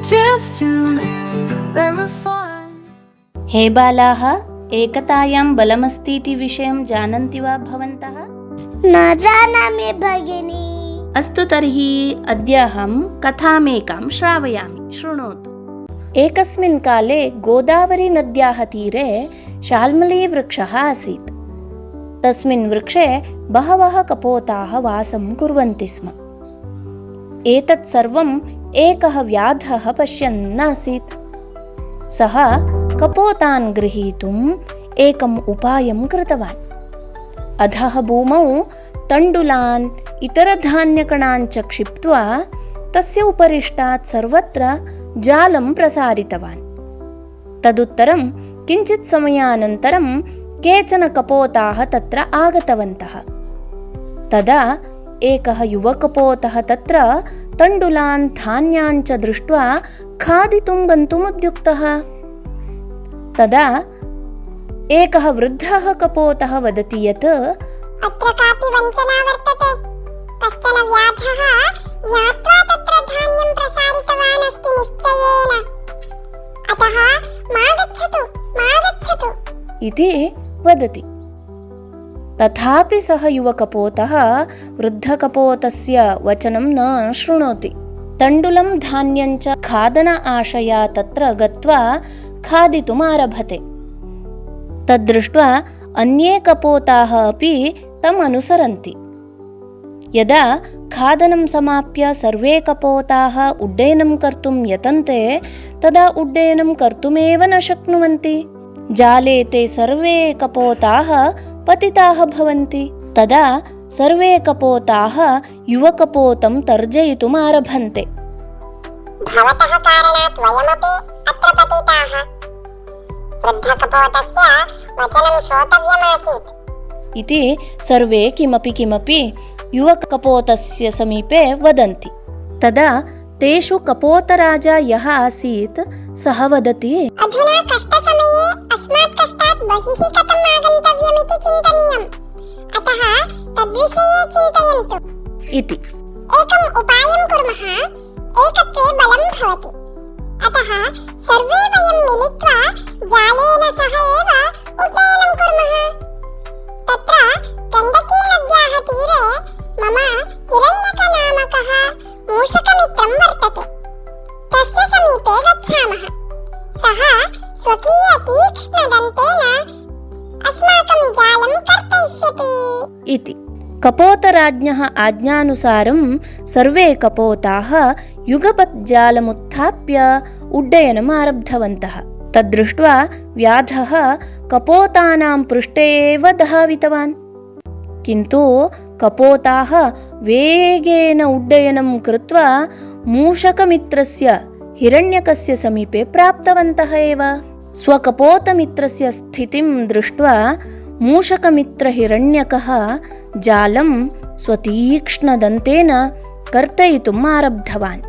just to make them fun. हे बालाः, एकतायां बलमस्तीति विषयं जानन्ति वा भवन्तः? न जानामि भगिनी। अस्तु तर्हि अद्य अहं कथामेकां श्रावयामि, शृणोतु। एकस्मिन् काले गोदावरीनद्याः तीरे शाल्मलीवृक्षः आसीत्। तस्मिन् वृक्षे बहवः कपोताः वासं कुर्वन्ति स्म। एतत् सर्वम् एकः व्याधः पश्यन् आसीत्। सः कपोतान् गृहीतुम् एकम् उपायं कृतवान्। अधः भूमौ तण्डुलान् इतरधान्यकणान् च क्षिप्त्वा तस्य उपरिष्टात् सर्वत्र जालं प्रसारितवान्। तदुत्तरं किञ्चित् समयानन्तरं केचन कपोताः तत्र आगतवन्तः। तदा एकः युवकपोतः तत्र तण्डुलान् धान्यान् च दृष्ट्वा खादितुं गन्तुम् उद्युक्तः। तदा एकः वृद्धः कपोतः वदति यत् अत्र कापि वञ्चना वर्तते। कश्चन व्याधः ज्ञात्वा तत्र धान्यं प्रसारितवान् अस्ति निश्चयेन। अतः मा गच्छतु इति वदति। तथापि सः युवकपोतः वृद्धकपोतस्य वचनं न शृणोति। तण्डुलं धान्यं च खादन आशया तत्र गत्वा खादितुम् आरभते। तद्दृष्ट्वा अन्ये कपोताः अपि तम् अनुसरन्ति। यदा खादनं समाप्य सर्वे कपोताः उड्डयनं कर्तुं यतन्ते तदा उड्डयनं कर्तुमेव न शक्नुवन्ति। जाले ते सर्वे कपोताः पतिताः भवन्ति। तदा सर्वे कपोताः युवकपोतं तर्जयितुम् आरभन्ते। भवतः कारणात् वयमपि अत्र पतिताः। वृद्धकपोतस्य वचनं श्रोतव्यमासीत् इति सर्वे किमपि युवकपोतस्य समीपे वदन्ति। तदा तेषु कपोतराजा यः आसीत् सः वदति, अधुना कष्टसमये अस्मात् कष्टात् बहिः कथम् आगन्तव्यमिति चिन्तनीयम्। अतः तद्विषये चिन्तयन्तु इति। एकम् उपायं कुर्मः, एकत्वे बलं भवति। अतः सर्वे वयं मिलित्वा जालेन सह एव उड्डयनं कुर्मः। तत्र गण्डकीनद्याः तीरे मम हिरण्यकनामकः मूषकमित्रं वर्तते। तस्य समीपे गच्छामः। सः स्वकीयतीक्ष्णदन्तेन अस्माकं जालं कर्तयिष्यति इति। कपोतराज्ञः आज्ञानुसारं सर्वे कपोताः युगपत् जालमुत्थाप्य उड्डयनम् आरब्धवन्तः। तद्दृष्ट्वा व्याधः कपोतानां पृष्ठे एव धावितवान्। किन्तु कपोताः वेगेन उड्डयनं कृत्वा मूषकमित्रस्य हिरण्यकस्य समीपे प्राप्तवन्तः एव। स्वकपोतमित्रस्य स्थितिं दृष्ट्वा मूषकमित्रहिरण्यकः जालं स्वतीक्ष्णदन्तेन कर्तयितुम् आरब्धवान्।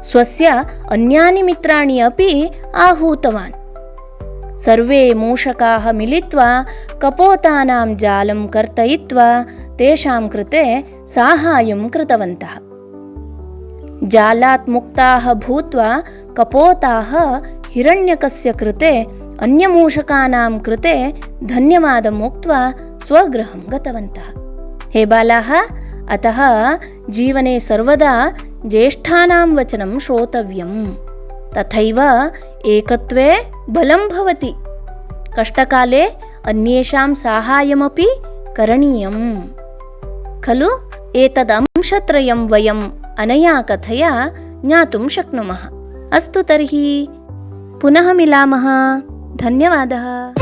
स्वस्य अन्यानि मित्राणि अपि आहूतवान्। सर्वे मूषकाः मिलित्वा कपोतानां जालं कर्तयित्वा तेषां कृते साहाय्यं कृतवन्तः। जालात् मुक्ताः भूत्वा कपोताः हिरण्यकस्य कृते अन्यमूषकानां कृते धन्यवादम् उक्त्वा स्वगृहं गतवन्तः। हे बालाः, अतः जीवने सर्वदा ज्येष्ठानां वचनं श्रोतव्यम्। तथैव एकत्वे बलं भवति। कष्टकाले अन्येषां साहाय्यमपि करणीयम् खलु? एतदंशत्रयं वयम् अनया कथया ज्ञातुं शक्नुमः। अस्तु तर्हि पुनः मिलामः। धन्यवादः।